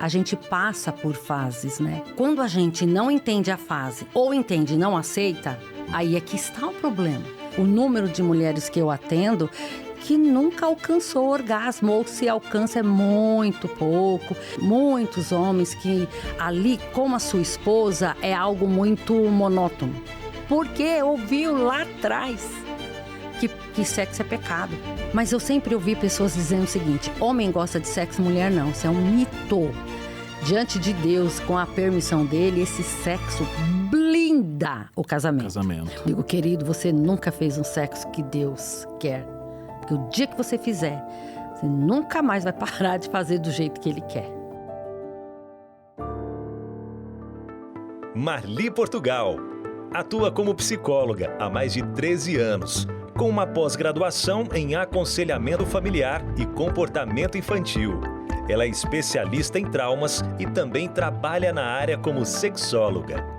a gente passa por fases, né? Quando a gente não entende a fase ou entende e não aceita, aí é que está o problema. O número de mulheres que eu atendo que nunca alcançou o orgasmo, ou se alcança é muito pouco. Muitos homens que ali, como a sua esposa, é algo muito monótono. Porque ouviu lá atrás que sexo é pecado. Mas eu sempre ouvi pessoas dizendo o seguinte: homem gosta de sexo, mulher não. Isso é um mito. Diante de Deus, com a permissão dele, esse sexo blinda o casamento. Digo, querido, você nunca fez um sexo que Deus quer. Porque o dia que você fizer, você nunca mais vai parar de fazer do jeito que Ele quer. Marli Portugal atua como psicóloga há mais de 13 anos, com uma pós-graduação em aconselhamento familiar e comportamento infantil. Ela é especialista em traumas e também trabalha na área como sexóloga.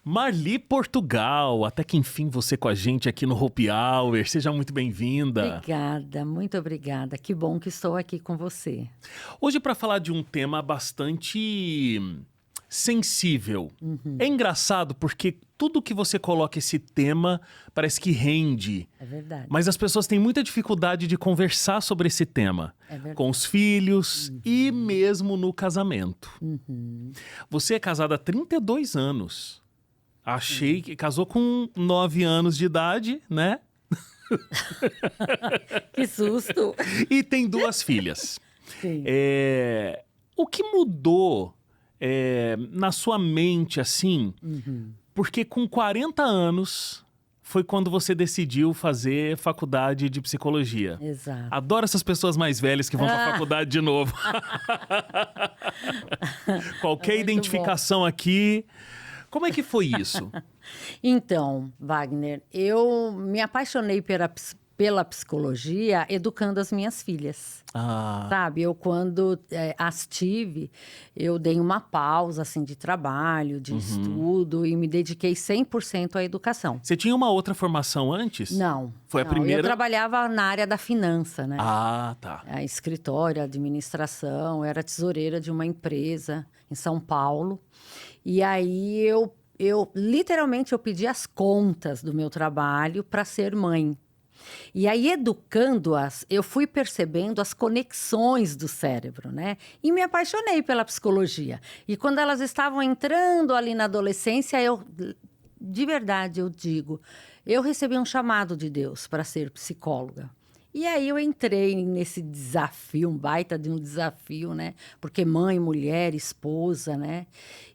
Marli Portugal, até que enfim você com a gente aqui no Hope Hour. Seja muito bem-vinda. Obrigada, muito obrigada. Que bom que estou aqui com você. Hoje para falar de um tema bastante sensível. É engraçado porque tudo que você coloca esse tema parece que rende. É verdade. Mas as pessoas têm muita dificuldade de conversar sobre esse tema. É verdade. Com os filhos e mesmo no casamento. Você é casada há 32 anos. Achei que casou com 9 anos de idade, né? Que susto! E tem 2 filhas. Sim. O que mudou na sua mente, assim? Porque com 40 anos foi quando você decidiu fazer faculdade de psicologia. Exato. Adoro essas pessoas mais velhas que vão pra faculdade de novo. Qualquer identificação aqui. Como é que foi isso? Então, Wagner, eu me apaixonei pela psicologia educando as minhas filhas. Sabe, eu quando as tive, eu dei uma pausa assim, de trabalho, de estudo e me dediquei 100% à educação. Você tinha uma outra formação antes? Não. Foi a primeira? Eu trabalhava na área da finança, né? Ah, tá. A escritório, administração, era tesoureira de uma empresa em São Paulo. E aí eu literalmente eu pedi as contas do meu trabalho para ser mãe. E aí, educando-as, eu fui percebendo as conexões do cérebro, né? E me apaixonei pela psicologia. E quando elas estavam entrando ali na adolescência, de verdade, eu digo, eu recebi um chamado de Deus para ser psicóloga. E aí eu entrei nesse desafio, um baita de um desafio, né? Porque mãe, mulher, esposa, né?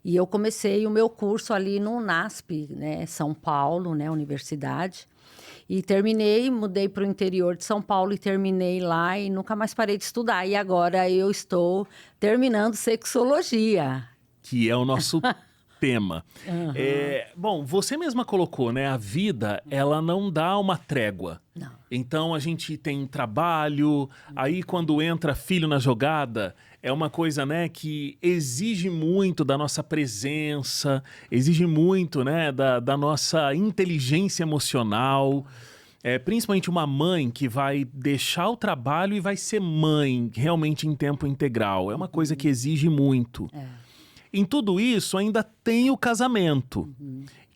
E eu comecei o meu curso ali no UNASP, né? São Paulo, né? Universidade. E terminei, mudei para o interior de São Paulo e terminei lá e nunca mais parei de estudar. E agora eu estou terminando sexologia. Que é o nosso tema. Bom, você mesma colocou, né? A vida, ela não dá uma trégua. Não. Então a gente tem trabalho, aí quando entra filho na jogada, é uma coisa, né, que exige muito da nossa presença, exige muito, né, da nossa inteligência emocional. Principalmente uma mãe que vai deixar o trabalho e vai ser mãe realmente em tempo integral. É uma coisa que exige muito. Em tudo isso, ainda tem o casamento,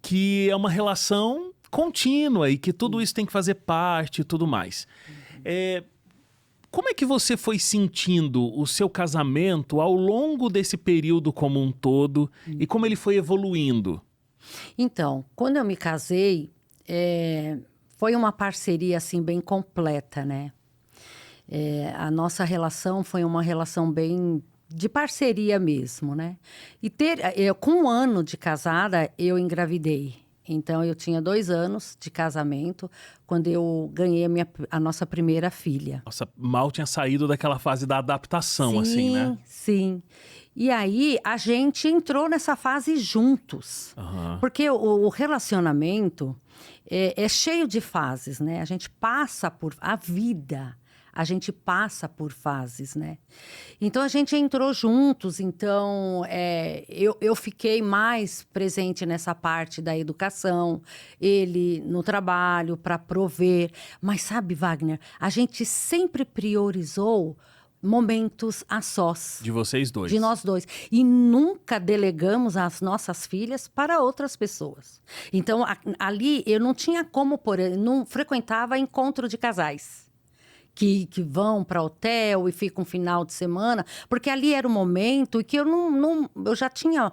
que é uma relação contínua e que tudo isso tem que fazer parte e tudo mais. Como é que você foi sentindo o seu casamento ao longo desse período como um todo e como ele foi evoluindo? Então, quando eu me casei, foi uma parceria assim bem completa, né? A nossa relação foi uma relação bem de parceria mesmo, né? E com 1 ano de casada, eu engravidei. Então, eu tinha 2 anos de casamento quando eu ganhei a nossa primeira filha. Nossa, mal tinha saído daquela fase da adaptação, assim, né? Sim. E aí, a gente entrou nessa fase juntos. Porque o relacionamento é cheio de fases, né? A gente passa por a vida. A gente passa por fases, né? Então, a gente entrou juntos. Então, eu fiquei mais presente nessa parte da educação. Ele no trabalho, para prover. Mas sabe, Wagner, a gente sempre priorizou momentos a sós. De vocês dois. De nós dois. E nunca delegamos as nossas filhas para outras pessoas. Então, ali, eu não tinha como pôr... Não frequentava encontro de casais. Que vão para hotel e ficam um final de semana, porque ali era o momento que eu eu já tinha...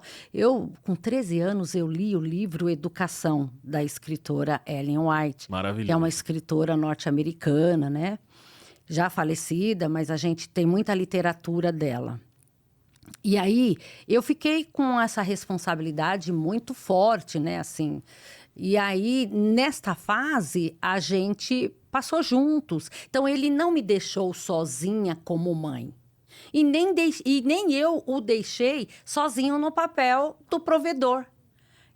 com 13 anos, eu li o livro Educação, da escritora Ellen White. Maravilhoso. Que é uma escritora norte-americana, né? Já falecida, mas a gente tem muita literatura dela. E aí, eu fiquei com essa responsabilidade muito forte, né? Assim, e aí, nesta fase, a gente passou juntos. Então, ele não me deixou sozinha como mãe. E nem eu o deixei sozinho no papel do provedor.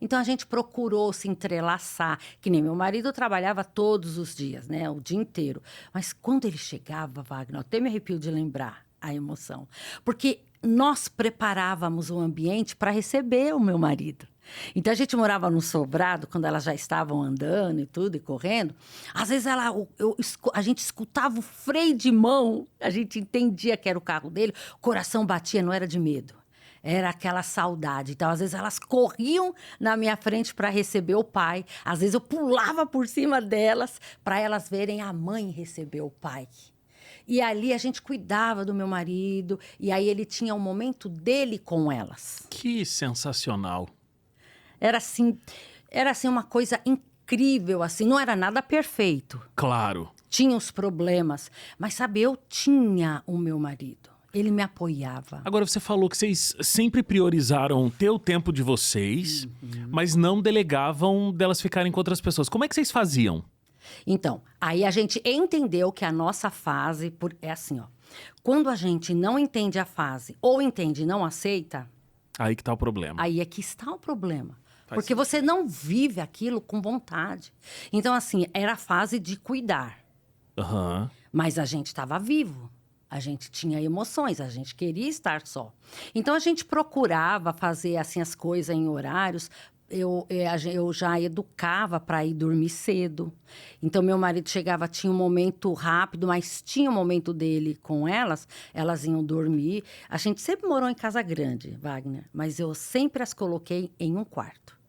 Então, a gente procurou se entrelaçar. Que nem meu marido trabalhava todos os dias, né? O dia inteiro. Mas quando ele chegava, Wagner, eu até me arrepio de lembrar a emoção. Porque nós preparávamos o ambiente para receber o meu marido. Então, a gente morava num sobrado, quando elas já estavam andando e tudo, e correndo. Às vezes, a gente escutava o freio de mão, a gente entendia que era o carro dele, o coração batia, não era de medo. Era aquela saudade. Então, às vezes, elas corriam na minha frente para receber o pai. Às vezes, eu pulava por cima delas para elas verem a mãe receber o pai. E ali, a gente cuidava do meu marido. E aí, ele tinha um momento dele com elas. Que sensacional. Era assim uma coisa incrível, assim. Não era nada perfeito. Claro. Tinha os problemas. Mas, sabe, eu tinha o meu marido. Ele me apoiava. Agora, você falou que vocês sempre priorizaram ter o tempo de vocês, mas não delegavam delas ficarem com outras pessoas. Como é que vocês faziam? Então, aí a gente entendeu que a nossa fase... É assim, ó. Quando a gente não entende a fase, ou entende e não aceita... Aí que tá o problema. Aí é que está o problema. Porque você não vive aquilo com vontade. Então, assim, era a fase de cuidar. Aham. Mas a gente estava vivo. A gente tinha emoções, a gente queria estar só. Então, a gente procurava fazer assim, as coisas em horários. Eu já educava para ir dormir cedo. Então, meu marido chegava, tinha um momento rápido, mas tinha um momento dele com elas. Elas iam dormir. A gente sempre morou em casa grande, Wagner. Mas eu sempre as coloquei em um quarto.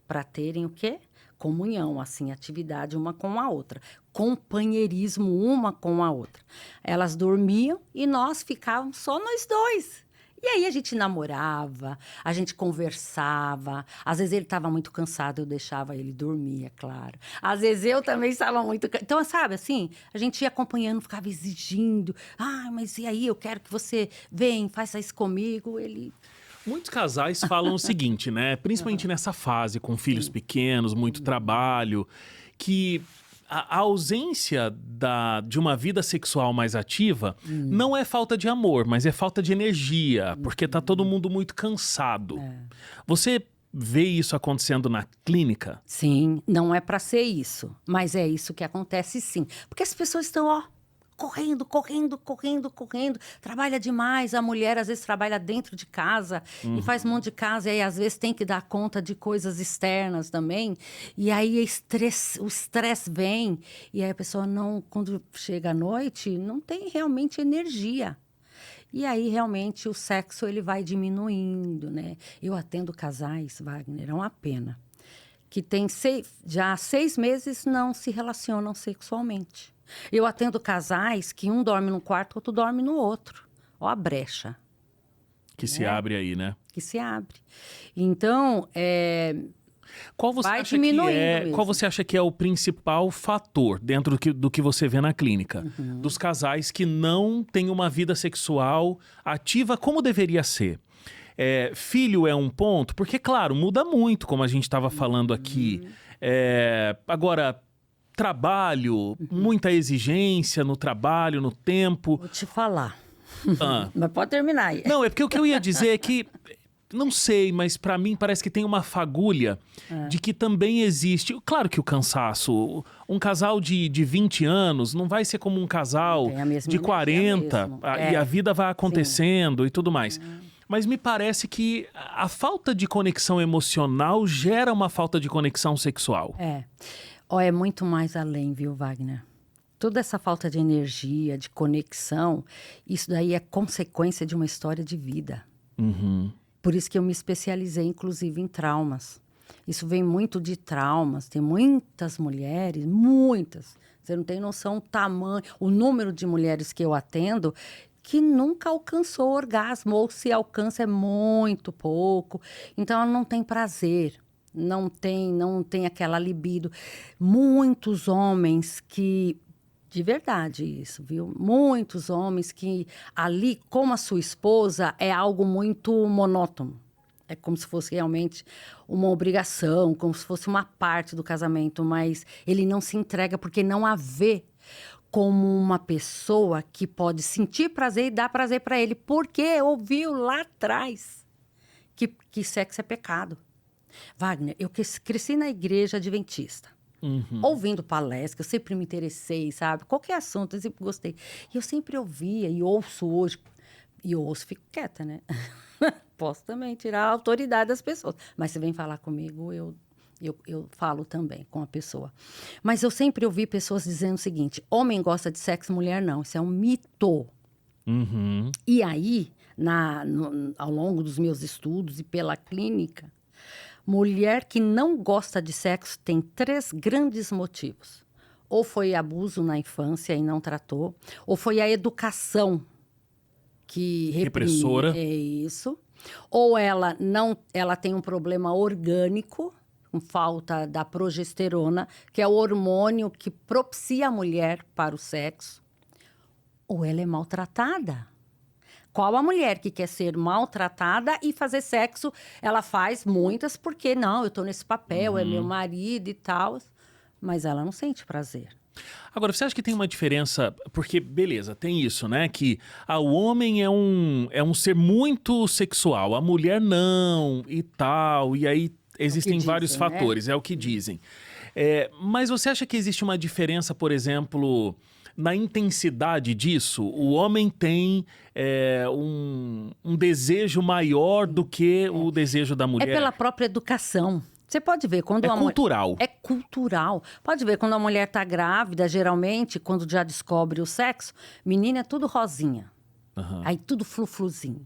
Para terem o quê? Comunhão, assim, atividade uma com a outra. Companheirismo uma com a outra. Elas dormiam e nós ficávamos só nós dois. E aí a gente namorava, a gente conversava. Às vezes ele estava muito cansado, eu deixava ele dormir, é claro. Às vezes eu também estava muito cansada. Então, sabe, assim, a gente ia acompanhando, ficava exigindo. Ah, mas e aí, eu quero que você venha, faça isso comigo. Ele... Muitos casais falam o seguinte, né? Principalmente nessa fase, com filhos pequenos, muito trabalho, que a ausência de uma vida sexual mais ativa não é falta de amor, mas é falta de energia, porque tá todo mundo muito cansado. Você vê isso acontecendo na clínica? Sim, não é para ser isso, mas é isso que acontece sim. Porque as pessoas estão, ó, correndo, trabalha demais. A mulher às vezes trabalha dentro de casa e faz um monte de casa, e aí às vezes tem que dar conta de coisas externas também. E aí o estresse vem, e aí a pessoa não, quando chega à noite, não tem realmente energia. E aí, realmente, o sexo ele vai diminuindo, né? Eu atendo casais, Wagner, é uma pena, que tem já 6 meses não se relacionam sexualmente. Eu atendo casais que um dorme num quarto, outro dorme no outro. Ó a brecha. Que se abre aí, né? Que se abre. Então, Qual você vai acha diminuindo mesmo. Qual você acha que é o principal fator dentro do que você vê na clínica? Dos casais que não têm uma vida sexual ativa como deveria ser? Filho é um ponto? Porque, claro, muda muito, como a gente estava falando aqui. Agora, trabalho, muita exigência no trabalho, no tempo. Vou te falar. Ah. Mas pode terminar aí. Não, é porque o que eu ia dizer é que não sei, mas pra mim parece que tem uma fagulha de que também existe. Claro que o cansaço, um casal de 20 anos não vai ser como um casal Tem a mesma de energia 40 mesmo. e a vida vai acontecendo e tudo mais. Mas me parece que a falta de conexão emocional gera uma falta de conexão sexual. É muito mais além, viu, Wagner? Toda essa falta de energia, de conexão, isso daí é consequência de uma história de vida. Por isso que eu me especializei, inclusive, em traumas. Isso vem muito de traumas. Tem muitas mulheres, muitas. Você não tem noção o tamanho, o número de mulheres que eu atendo que nunca alcançou o orgasmo, ou se alcança é muito pouco. Então, ela não tem prazer, não tem aquela libido. Muitos homens que... De verdade isso, viu? Muitos homens que ali, como a sua esposa, é algo muito monótono. É como se fosse realmente uma obrigação, como se fosse uma parte do casamento, mas ele não se entrega porque não a vê como uma pessoa que pode sentir prazer e dar prazer para ele, porque ouviu lá atrás que sexo é pecado. Wagner, eu cresci na igreja adventista. Ouvindo palestras, eu sempre me interessei, sabe? Qualquer assunto, eu sempre gostei. E eu sempre ouvia e ouço hoje. E eu ouço, fico quieta, né? Posso também tirar a autoridade das pessoas. Mas se vem falar comigo, eu falo também com a pessoa. Mas eu sempre ouvi pessoas dizendo o seguinte: homem gosta de sexo, mulher não. Isso é um mito. E aí, ao longo dos meus estudos e pela clínica, mulher que não gosta de sexo tem 3 grandes motivos. Ou foi abuso na infância e não tratou, ou foi a educação que repressora. É isso. Ou ela tem um problema orgânico, com falta da progesterona, que é o hormônio que propicia a mulher para o sexo. Ou ela é maltratada. Qual a mulher que quer ser maltratada e fazer sexo? Ela faz muitas porque, não, eu tô nesse papel, é meu marido e tal. Mas ela não sente prazer. Agora, você acha que tem uma diferença? Porque, beleza, tem isso, né? Que o homem é um ser muito sexual, a mulher não e tal. E aí existem vários fatores, é o que dizem. Mas você acha que existe uma diferença, por exemplo, na intensidade disso? O homem tem um desejo maior do que o desejo da mulher? É pela própria educação. Você pode ver quando é cultural. É cultural. Pode ver quando a mulher está grávida, geralmente, quando já descobre o sexo, menina é tudo rosinha. Aí tudo frufruzinho.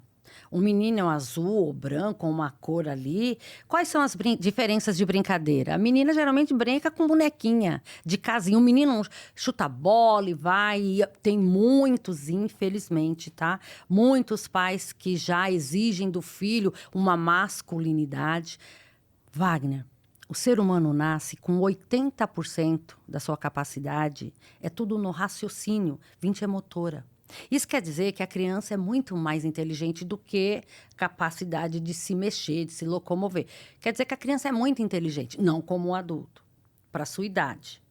O menino é um azul ou branco, ou uma cor ali. Quais são as diferenças de brincadeira? A menina geralmente brinca com bonequinha de casinha. O menino chuta bola e vai. E tem muitos, infelizmente, tá? Muitos pais que já exigem do filho uma masculinidade. Wagner, o ser humano nasce com 80% da sua capacidade. É tudo no raciocínio, 20% é motora. Isso quer dizer que a criança é muito mais inteligente do que capacidade de se mexer, de se locomover. Quer dizer que a criança é muito inteligente, não como um adulto, para a sua idade.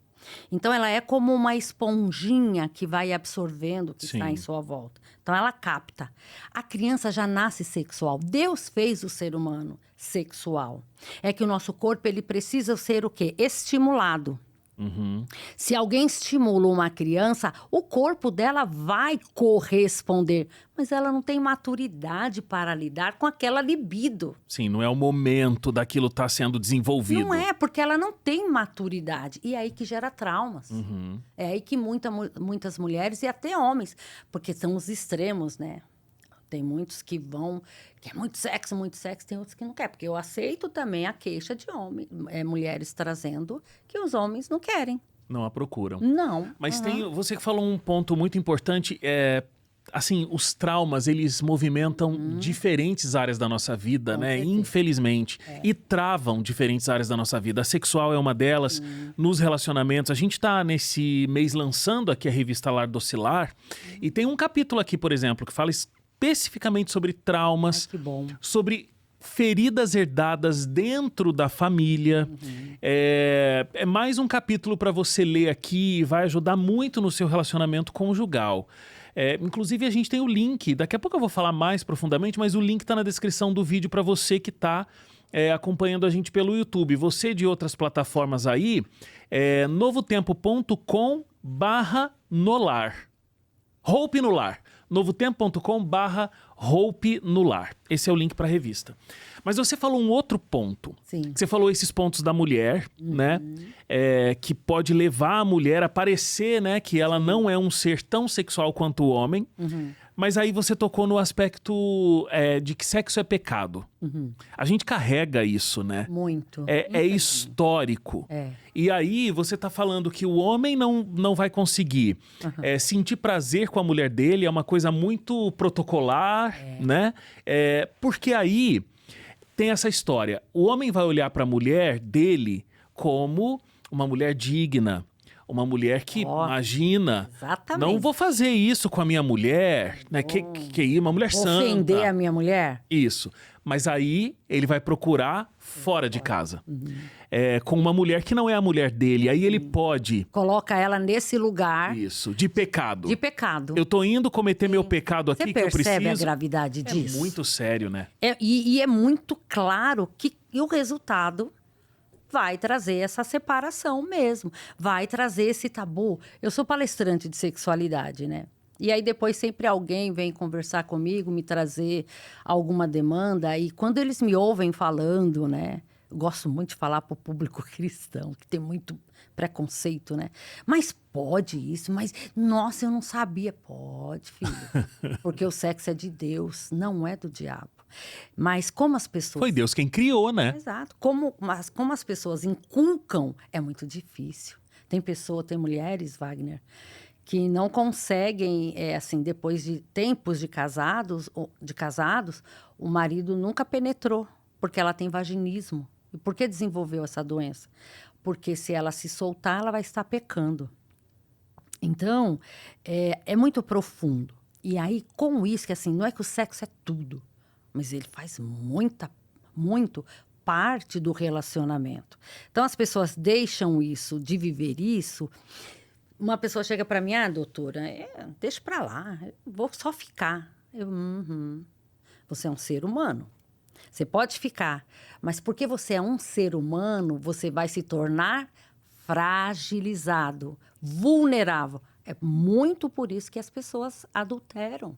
Então, ela é como uma esponjinha que vai absorvendo o que está em sua volta. Então, ela capta. A criança já nasce sexual. Deus fez o ser humano sexual. É que o nosso corpo, ele precisa ser o quê? Estimulado. Se alguém estimula uma criança, o corpo dela vai corresponder. Mas ela não tem maturidade para lidar com aquela libido. Sim, não é o momento daquilo estar sendo desenvolvido. Não é, porque ela não tem maturidade. E é aí que gera traumas. É aí que muitas mulheres e até homens, porque são os extremos, né? Tem muitos que quer muito sexo, tem outros que não quer. Porque eu aceito também a queixa de mulheres trazendo que os homens não querem. Não a procuram. Não. Mas você que falou um ponto muito importante, assim, os traumas, eles movimentam diferentes áreas da nossa vida, né? Certeza. Infelizmente. E travam diferentes áreas da nossa vida. A sexual é uma delas, nos relacionamentos. A gente tá nesse mês lançando aqui a revista Lar Docilar, e tem um capítulo aqui, por exemplo, que fala especificamente sobre traumas, Ai, que bom. sobre feridas herdadas dentro da família. É mais um capítulo para você ler aqui e vai ajudar muito no seu relacionamento conjugal. Inclusive, a gente tem o link, daqui a pouco eu vou falar mais profundamente, mas o link está na descrição do vídeo para você que está acompanhando a gente pelo YouTube. Você de outras plataformas aí, novotempo.com/nolar. Hope no Lar. novotempo.com/Hope no Lar. Esse é o link para a revista. Mas você falou um outro ponto. Sim. Você falou esses pontos da mulher, né? Que pode levar a mulher a parecer, né, que ela não é um ser tão sexual quanto o homem. Mas aí você tocou no aspecto de que sexo é pecado. A gente carrega isso, né? Muito. É histórico. É. E aí você tá falando que o homem não vai conseguir sentir prazer com a mulher dele, é uma coisa muito protocolar, né? Porque aí tem essa história. O homem vai olhar para a mulher dele como uma mulher digna. Uma mulher que, imagina, exatamente. não vou fazer isso com a minha mulher, né? Que uma mulher santa. Ofender a minha mulher? Isso. Mas aí ele vai procurar fora de casa. Com uma mulher que não é a mulher dele. Aí ele pode... Coloca ela nesse lugar... Isso, de pecado. De pecado. Eu tô indo cometer meu pecado aqui Você que eu preciso... percebe a gravidade disso? É muito sério, né? E é muito claro que o resultado... vai trazer essa separação mesmo, vai trazer esse tabu. Eu sou palestrante de sexualidade, né? E aí depois sempre alguém vem conversar comigo, me trazer alguma demanda. E quando eles me ouvem falando, né? Eu gosto muito de falar para o público cristão, que tem muito preconceito, né? Mas pode isso, mas nossa, eu não sabia. Pode, filho. Porque o sexo é de Deus, não é do diabo. Mas como as pessoas... Foi Deus quem criou, né? Exato. Como as pessoas inculcam, é muito difícil. Tem mulheres, Wagner, que não conseguem, assim, depois de tempos de casados, o marido nunca penetrou, porque ela tem vaginismo. E por que desenvolveu essa doença? Porque se ela se soltar, ela vai estar pecando. Então, é muito profundo. E aí, com isso, que assim, não é que o sexo é tudo, mas ele faz muito parte do relacionamento. Então, as pessoas deixam isso, de viver isso. Uma pessoa chega para mim, doutora, deixa para lá, eu vou só ficar. Você é um ser humano. Você pode ficar, mas porque você é um ser humano, você vai se tornar fragilizado, vulnerável. É muito por isso que as pessoas adulteram.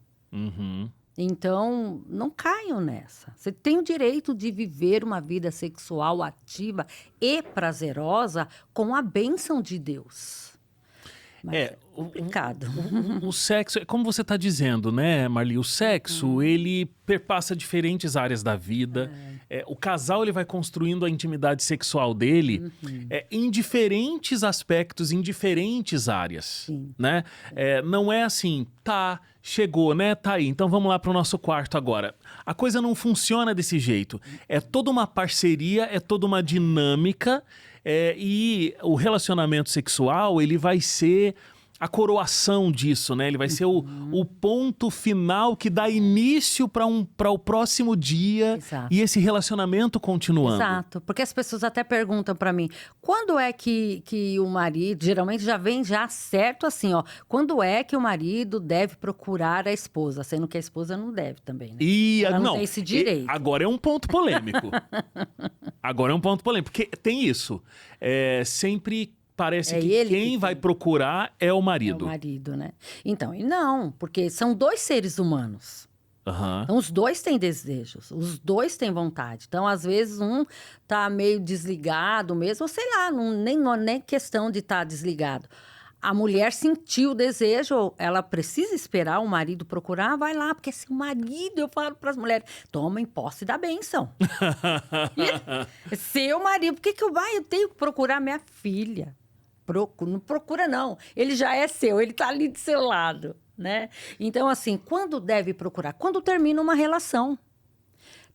Então, não caiam nessa. Você tem o direito de viver uma vida sexual ativa e prazerosa com a bênção de Deus. Mas é complicado. O sexo, como você está dizendo, né, Marli? O sexo, ele perpassa diferentes áreas da vida. O casal, ele vai construindo a intimidade sexual dele em diferentes aspectos, em diferentes áreas. Né? Não é assim, chegou, né? Tá aí, então vamos lá para o nosso quarto agora. A coisa não funciona desse jeito. É toda uma parceria, é toda uma dinâmica. E o relacionamento sexual, ele vai ser a coroação disso, né? Ele vai ser o ponto final que dá início para o próximo dia. Exato. E esse relacionamento continuando. Exato, porque as pessoas até perguntam para mim, quando é que o marido, geralmente já vem certo assim, quando é que o marido deve procurar a esposa, sendo que a esposa não deve também, né? Ela não tem esse direito. Agora é um ponto polêmico. Porque tem isso. Sempre parece que quem vai procurar é o marido. É o marido, né? Então, e não, porque são dois seres humanos. Então, os dois têm desejos, os dois têm vontade. Então, às vezes, um tá meio desligado mesmo, ou sei lá, nem questão de estar desligado. A mulher sentiu o desejo, ela precisa esperar o marido procurar, vai lá, porque se o marido, eu falo para as mulheres, tomem posse da bênção. Seu marido, por que eu tenho que procurar minha filha? Não procura não, ele já é seu, ele tá ali do seu lado, né? Então, assim, quando deve procurar? Quando termina uma relação.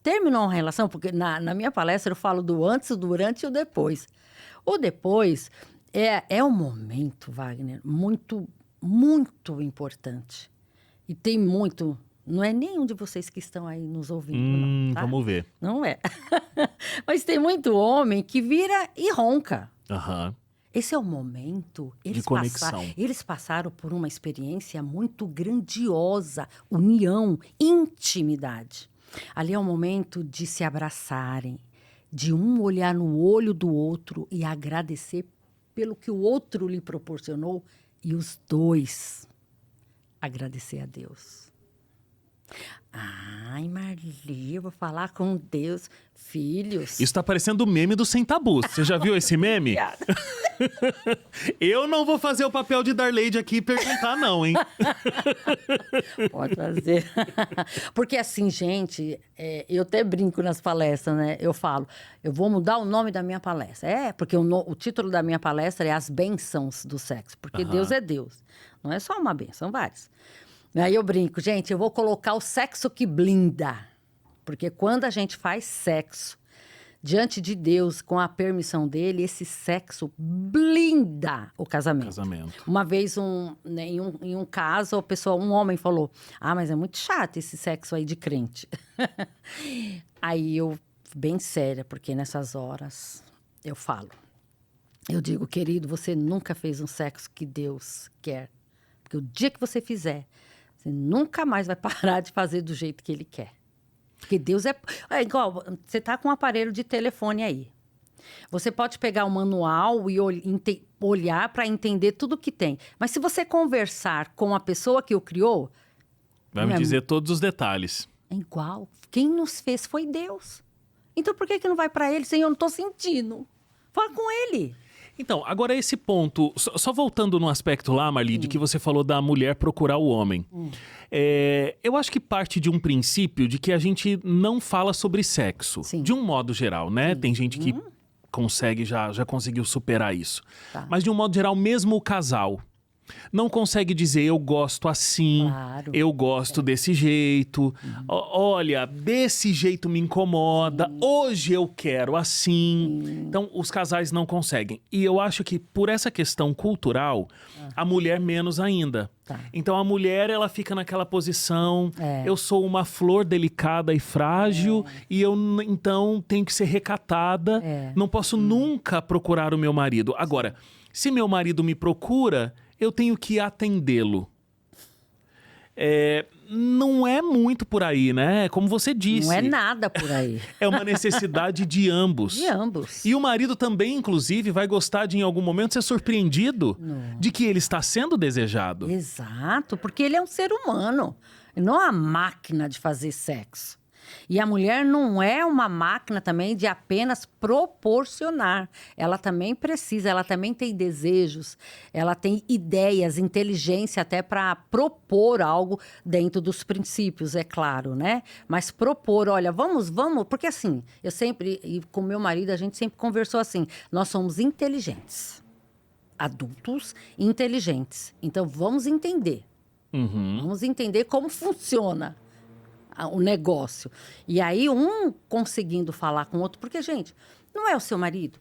Terminou uma relação, porque na minha palestra eu falo do antes, o durante e o depois. O depois é um momento, Wagner, muito, muito importante. E tem muito Não é nenhum de vocês que estão aí nos ouvindo, não, tá? Vamos ver. Não é. Mas tem muito homem que vira e ronca. Aham. Esse é o momento. De conexão. Eles passaram por uma experiência muito grandiosa, união, intimidade. Ali é o momento de se abraçarem, de um olhar no olho do outro e agradecer pelo que o outro lhe proporcionou e os dois agradecer a Deus. Ai, Marli, eu vou falar com Deus. Filhos. Isso tá parecendo o meme do Sem Tabus. Você já viu esse meme? Eu não vou fazer o papel de Darleide aqui e perguntar, não, hein? Pode fazer. Porque assim, gente, eu até brinco nas palestras, né? Eu falo, eu vou mudar o nome da minha palestra. Porque o título da minha palestra é As Bênçãos do Sexo. Porque Deus é Deus. Não é só uma bênção, são várias. Aí eu brinco, gente, eu vou colocar o sexo que blinda. Porque quando a gente faz sexo diante de Deus, com a permissão dele, esse sexo blinda o casamento. Uma vez, em um caso, um homem falou, mas é muito chato esse sexo aí de crente. Aí eu, bem séria, porque nessas horas eu falo. Eu digo, querido, você nunca fez um sexo que Deus quer. Porque o dia que você fizer, você nunca mais vai parar de fazer do jeito que ele quer. Porque Deus é igual, você tá com um aparelho de telefone aí. Você pode pegar o manual e olhar para entender tudo que tem. Mas se você conversar com a pessoa que o criou... Vai me dizer todos os detalhes. É igual. Quem nos fez foi Deus. Então por que não vai para ele? Senhor, eu não tô sentindo. Fala com ele. Então, agora esse ponto, só voltando no aspecto lá, Marli, de que você falou da mulher procurar o homem. Eu acho que parte de um princípio de que a gente não fala sobre sexo, de um modo geral, né? Tem gente que consegue, já conseguiu superar isso. Tá. Mas de um modo geral, mesmo o casal não consegue dizer eu gosto assim, Claro. eu gosto desse jeito, olha, desse jeito me incomoda, hoje eu quero assim. Então, os casais não conseguem. E eu acho que por essa questão cultural, a mulher menos ainda. Tá. Então, a mulher, ela fica naquela posição, eu sou uma flor delicada e frágil, e eu, então, tenho que ser recatada, não posso nunca procurar o meu marido. Agora, se meu marido me procura, eu tenho que atendê-lo. Não é muito por aí, né? Como você disse. Não é nada por aí. É uma necessidade de ambos. De ambos. E o marido também, inclusive, vai gostar de, em algum momento, ser surpreendido de que ele está sendo desejado. Exato, porque ele é um ser humano, não uma máquina de fazer sexo. E a mulher não é uma máquina também de apenas proporcionar. Ela também precisa, ela também tem desejos, ela tem ideias, inteligência até para propor algo dentro dos princípios, é claro, né? Mas propor, olha, vamos, porque assim, eu sempre, e com meu marido, a gente sempre conversou assim, nós somos inteligentes, adultos inteligentes. Então, vamos entender. Vamos entender como funciona o negócio. E aí, um conseguindo falar com o outro, porque, gente, não é o seu marido,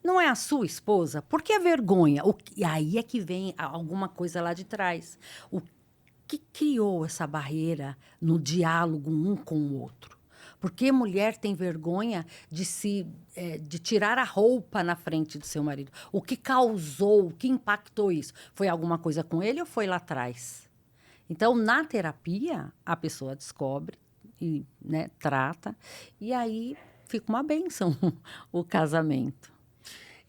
não é a sua esposa, por que a vergonha? E aí é que vem alguma coisa lá de trás. O que criou essa barreira no diálogo um com o outro? Porque mulher tem vergonha de tirar a roupa na frente do seu marido? O que causou, o que impactou isso? Foi alguma coisa com ele ou foi lá atrás? Então, na terapia, a pessoa descobre e, né, trata, e aí fica uma bênção o casamento.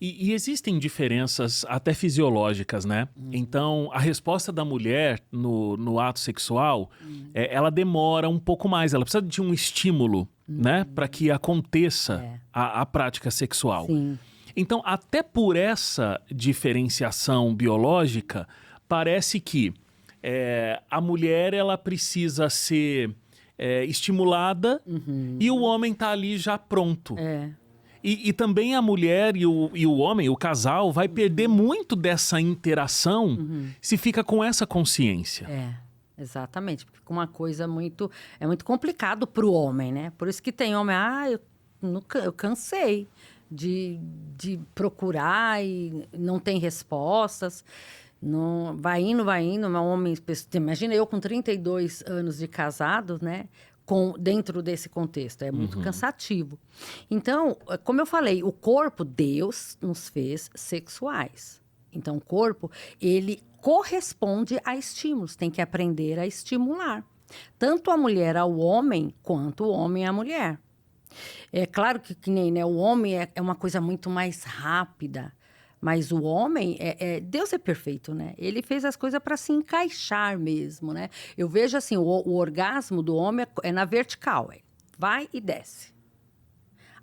E existem diferenças até fisiológicas, né? Então, a resposta da mulher no ato sexual, ela demora um pouco mais. Ela precisa de um estímulo, né? Para que aconteça a prática sexual. Sim. Então, até por essa diferenciação biológica, parece que a mulher, ela precisa ser estimulada e o homem tá ali já pronto. E também a mulher e o homem, o casal, vai perder muito dessa interação se fica com essa consciência. Exatamente. Porque uma coisa é muito complicado pro homem, né? Por isso que tem homem, eu cansei de procurar e não tem respostas. Não, vai indo, um homem... Imagina eu com 32 anos de casado, né? Dentro desse contexto. É muito cansativo. Então, como eu falei, o corpo, Deus nos fez sexuais. Então, o corpo, ele corresponde a estímulos. Tem que aprender a estimular. Tanto a mulher ao homem, quanto o homem à mulher. É claro que nem, né, o homem é uma coisa muito mais rápida. Mas o homem, Deus é perfeito, né? Ele fez as coisas para se encaixar mesmo, né? Eu vejo assim, o orgasmo do homem é na vertical, vai e desce.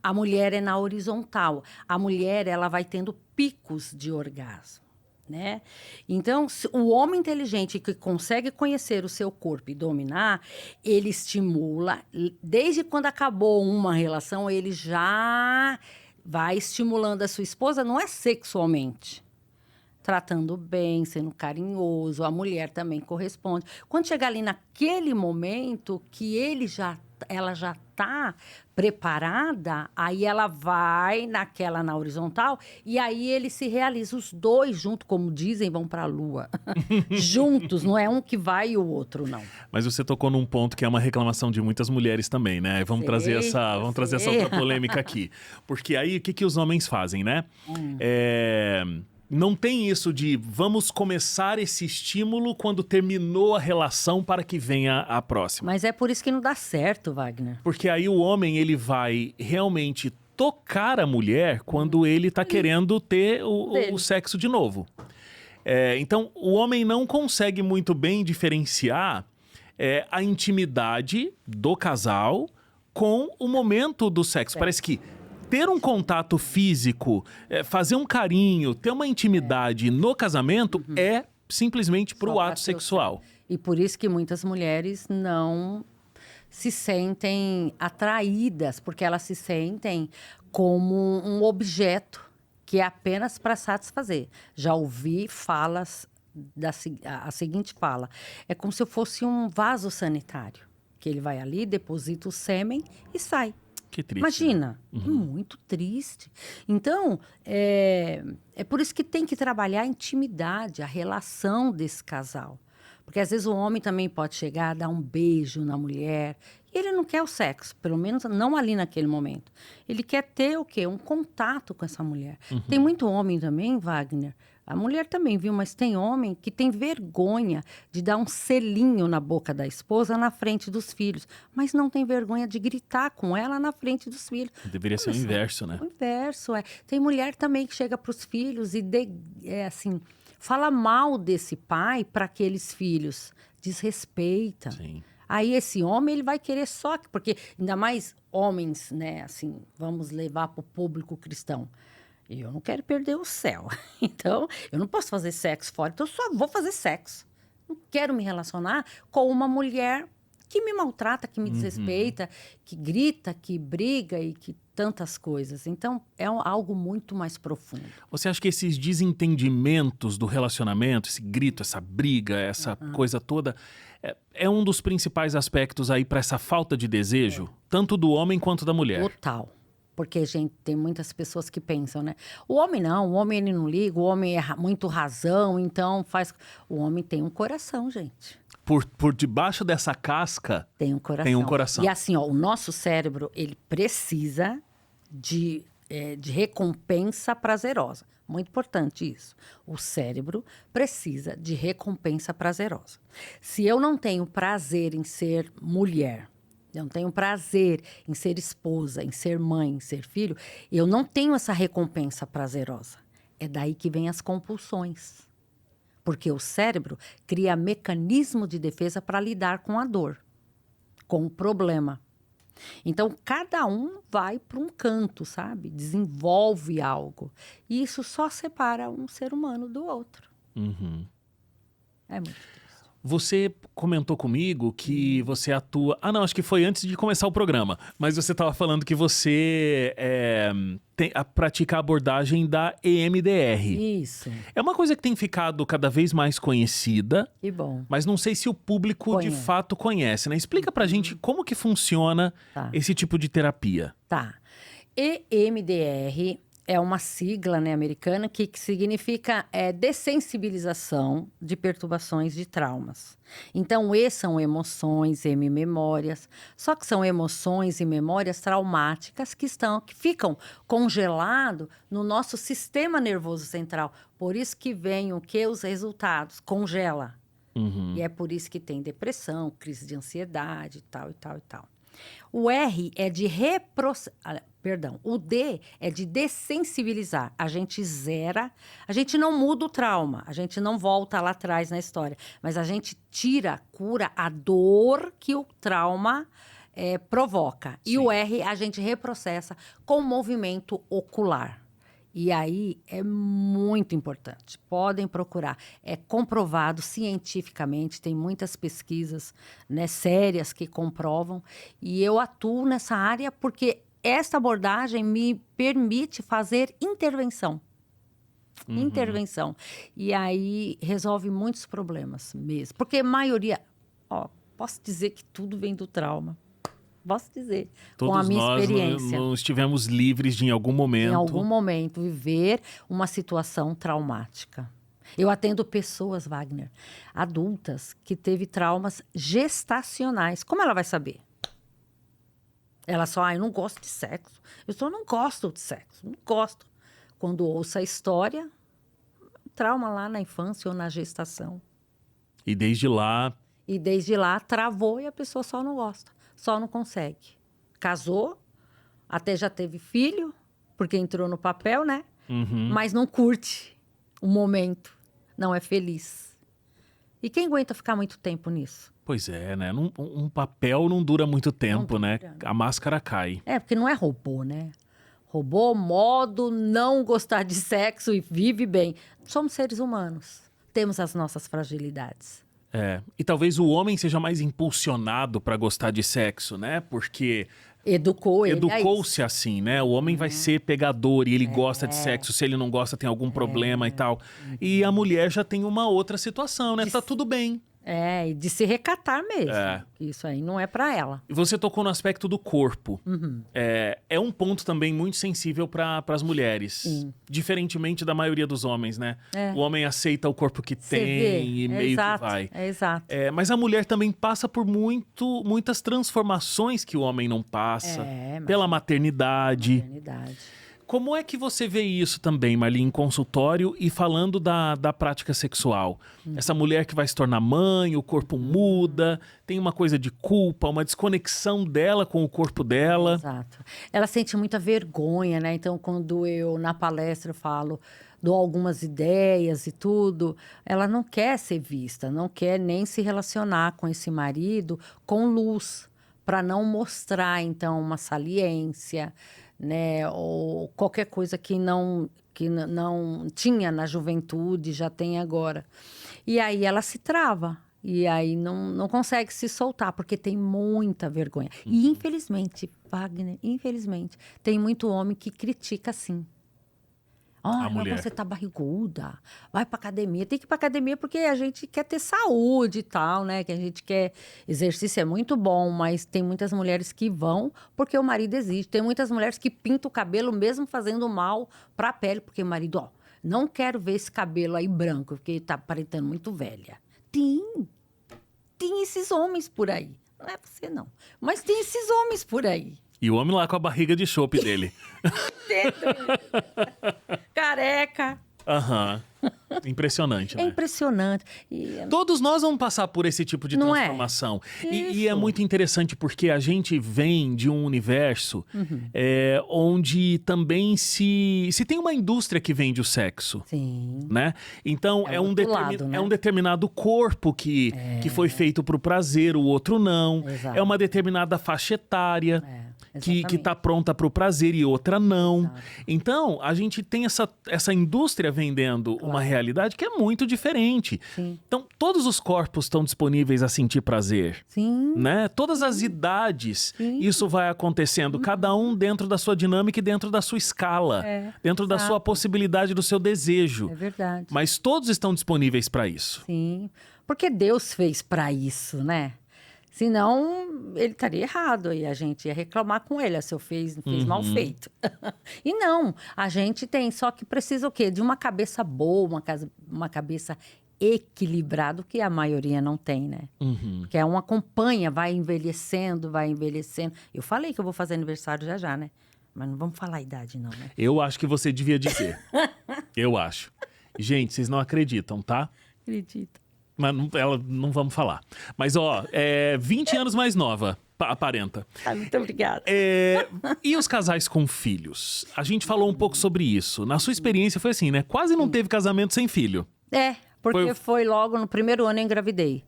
A mulher é na horizontal. A mulher, ela vai tendo picos de orgasmo, né? Então, o homem inteligente que consegue conhecer o seu corpo e dominar, ele estimula. Desde quando acabou uma relação, ele já... vai estimulando a sua esposa, não é sexualmente. Tratando bem, sendo carinhoso, a mulher também corresponde. Quando chegar ali naquele momento que ela já está preparada, aí ela vai na horizontal e aí ele se realiza. Os dois juntos, como dizem, vão para a lua. Juntos, não é um que vai e o outro não. Mas você tocou num ponto que é uma reclamação de muitas mulheres também, né? Vamos trazer essa outra polêmica aqui. Porque aí, o que os homens fazem, né? Não tem isso de vamos começar esse estímulo quando terminou a relação para que venha a próxima. Mas é por isso que não dá certo, Wagner. Porque aí o homem, ele vai realmente tocar a mulher quando ele tá querendo ter o sexo de novo. Então, o homem não consegue muito bem diferenciar a intimidade do casal com o momento do sexo. Parece que ter um contato físico, fazer um carinho, ter uma intimidade no casamento é simplesmente para o ato sexual. E por isso que muitas mulheres não se sentem atraídas, porque elas se sentem como um objeto que é apenas para satisfazer. Já ouvi falas, a seguinte fala, é como se eu fosse um vaso sanitário, que ele vai ali, deposita o sêmen e sai. Que triste. Imagina, muito triste. Então, é por isso que tem que trabalhar a intimidade, a relação desse casal. Porque às vezes o homem também pode chegar, dar um beijo na mulher, e ele não quer o sexo, pelo menos não ali naquele momento. Ele quer ter o quê? Um contato com essa mulher. Tem muito homem também, Wagner, a mulher também, viu? Mas tem homem que tem vergonha de dar um selinho na boca da esposa na frente dos filhos. Mas não tem vergonha de gritar com ela na frente dos filhos. Deveria ser o inverso, né? O inverso, Tem mulher também que chega para os filhos e, fala mal desse pai para aqueles filhos. Desrespeita. Sim. Aí esse homem, ele vai querer só... Porque ainda mais homens, né? Assim, vamos levar para o público cristão. Eu não quero perder o céu. Então, eu não posso fazer sexo fora. Então, eu só vou fazer sexo. Não quero me relacionar com uma mulher que me maltrata, que me desrespeita, que grita, que briga e que tantas coisas. Então, é algo muito mais profundo. Você acha que esses desentendimentos do relacionamento, esse grito, essa briga, essa coisa toda, é um dos principais aspectos aí para essa falta de desejo, tanto do homem quanto da mulher? Total. Porque, gente, tem muitas pessoas que pensam, né? O homem não, o homem ele não liga, o homem é muito razão, então faz... O homem tem um coração, gente. Por debaixo dessa casca... Tem um coração. Tem um coração. E assim, o nosso cérebro, ele precisa de recompensa prazerosa. Muito importante isso. O cérebro precisa de recompensa prazerosa. Se eu não tenho prazer em ser mulher... Eu não tenho prazer em ser esposa, em ser mãe, em ser filho. Eu não tenho essa recompensa prazerosa. É daí que vem as compulsões. Porque o cérebro cria mecanismo de defesa para lidar com a dor, com o problema. Então, cada um vai para um canto, sabe? Desenvolve algo. E isso só separa um ser humano do outro. É muito triste. Você comentou comigo que você atua... não, acho que foi antes de começar o programa. Mas você estava falando que você pratica a abordagem da EMDR. Isso. É uma coisa que tem ficado cada vez mais conhecida. Que bom. Mas não sei se o público de fato conhece, né? Explica pra gente como que funciona esse tipo de terapia. Tá. EMDR é uma sigla, né, americana que significa dessensibilização de perturbações de traumas. Então, E são emoções, M memórias, só que são emoções e memórias traumáticas que ficam congelados no nosso sistema nervoso central. Por isso que vem o que? Os resultados, congela. E é por isso que tem depressão, crise de ansiedade e tal, e tal, e tal. O R é de o D é de dessensibilizar. A gente zera, a gente não muda o trauma, a gente não volta lá atrás na história, mas a gente cura a dor que o trauma provoca. Sim. E o R a gente reprocessa com movimento ocular. E aí é muito importante. Podem procurar. É comprovado cientificamente, tem muitas pesquisas, né, sérias que comprovam. E eu atuo nessa área porque essa abordagem me permite fazer intervenção. Intervenção. E aí resolve muitos problemas mesmo. Porque a maioria... posso dizer que tudo vem do trauma. Posso dizer, Todos com a minha nós experiência. não estivemos livres de, em algum momento, viver uma situação traumática. Eu atendo pessoas, Wagner, adultas, que teve traumas gestacionais. Como ela vai saber? Ela só, eu não gosto de sexo. Eu só não gosto de sexo, não gosto. Quando ouço a história, trauma lá na infância ou na gestação. E desde lá travou e a pessoa só não gosta. Só não consegue. Casou, até já teve filho, porque entrou no papel, né? Mas não curte o momento, não é feliz. E quem aguenta ficar muito tempo nisso? Pois é, né? Um papel não dura muito tempo, né? A máscara cai. Porque não é robô, né? Robô, modo não gostar de sexo e vive bem. Somos seres humanos, temos as nossas fragilidades. E talvez o homem seja mais impulsionado para gostar de sexo, né? Porque educou-se assim, né? O homem vai ser pegador e ele gosta de sexo. Se ele não gosta, tem algum problema e tal. E a mulher já tem uma outra situação, né? Tá tudo bem. E de se recatar mesmo. Isso aí não é para ela. E você tocou no aspecto do corpo. É um ponto também muito sensível para as mulheres. Sim. Diferentemente da maioria dos homens, né? O homem aceita o corpo que tem e meio que vai. Exato. Mas a mulher também passa por muitas transformações que o homem não passa. Pela maternidade. Como é que você vê isso também, Marli, em consultório e falando da prática sexual? Essa mulher que vai se tornar mãe, o corpo muda, tem uma coisa de culpa, uma desconexão dela com o corpo dela. Exato. Ela sente muita vergonha, né? Então, quando eu, na palestra, dou algumas ideias e tudo, ela não quer ser vista, não quer nem se relacionar com esse marido com luz, para não mostrar, então, uma saliência, né, ou qualquer coisa que não tinha na juventude, já tem agora. E aí ela se trava, e aí não consegue se soltar, porque tem muita vergonha. E infelizmente, Wagner, tem muito homem que critica assim. Você tá barriguda, vai pra academia. Tem que ir pra academia porque a gente quer ter saúde e tal, né? Que a gente quer... Exercício é muito bom, mas tem muitas mulheres que vão porque o marido exige. Tem muitas mulheres que pintam o cabelo mesmo fazendo mal pra pele, porque o marido, não quero ver esse cabelo aí branco, porque tá parecendo muito velha. Tem esses homens por aí. Não é você, não. Mas tem esses homens por aí. E o homem lá com a barriga de chope dele. Careca. Impressionante, né? É impressionante. Todos nós vamos passar por esse tipo de transformação. E é muito interessante porque a gente vem de um universo onde também se tem uma indústria que vende o sexo. Sim. Né? Então, é um determinado corpo que foi feito para o prazer, o outro não. Exato. É uma determinada faixa etária. Que tá pronta para o prazer e outra não. Exato. Então, a gente tem essa indústria vendendo uma realidade que é muito diferente. Sim. Então, todos os corpos estão disponíveis a sentir prazer. Sim. Né? Todas as idades, isso vai acontecendo. Cada um dentro da sua dinâmica e dentro da sua escala. Dentro da sua possibilidade, do seu desejo. É verdade. Mas todos estão disponíveis para isso. Sim. Porque Deus fez para isso, né? Senão, ele estaria errado e a gente ia reclamar com ele. Se eu fez mal feito. E não, a gente tem. Só que precisa o quê? De uma cabeça boa, uma cabeça equilibrada, que a maioria não tem, né? Porque é uma acompanha, vai envelhecendo. Eu falei que eu vou fazer aniversário já, né? Mas não vamos falar a idade, não, né? Eu acho que você devia dizer. Eu acho. Gente, vocês não acreditam, tá? Acredito. Mas não vamos falar. Mas, 20 anos mais nova, aparenta. Muito obrigada. E os casais com filhos? A gente falou um pouco sobre isso. Na sua experiência foi assim, né? Quase não teve casamento sem filho. Porque foi logo no primeiro ano eu engravidei.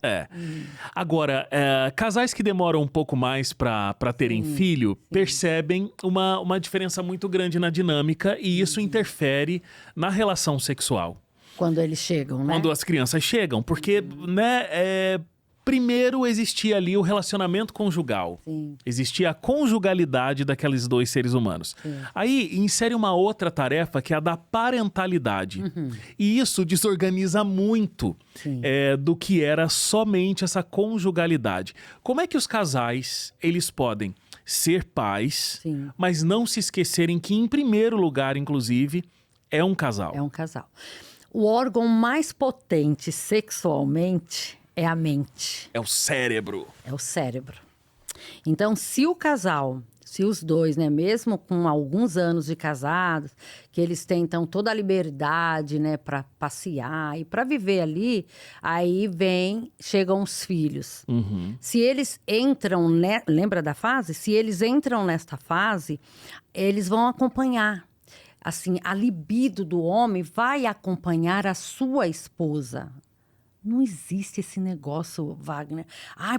Agora, casais que demoram um pouco mais para terem filho percebem uma diferença muito grande na dinâmica e isso interfere na relação sexual. Quando eles chegam, né? Quando as crianças chegam, porque, né, primeiro existia ali o relacionamento conjugal. Sim. Existia a conjugalidade daqueles dois seres humanos. Sim. Aí insere uma outra tarefa que é a da parentalidade. E isso desorganiza muito do que era somente essa conjugalidade. Como é que os casais, eles podem ser pais, mas não se esquecerem que, em primeiro lugar, inclusive, é um casal? É um casal. O órgão mais potente sexualmente é a mente. É o cérebro. É o cérebro. Então, se o casal, se os dois, né, mesmo com alguns anos de casados, que eles tentam toda a liberdade, né, para passear e para viver ali, aí chegam os filhos. Se eles entram, lembra da fase? Se eles entram nesta fase, eles vão acompanhar. Assim, a libido do homem vai acompanhar a sua esposa. Não existe esse negócio, Wagner.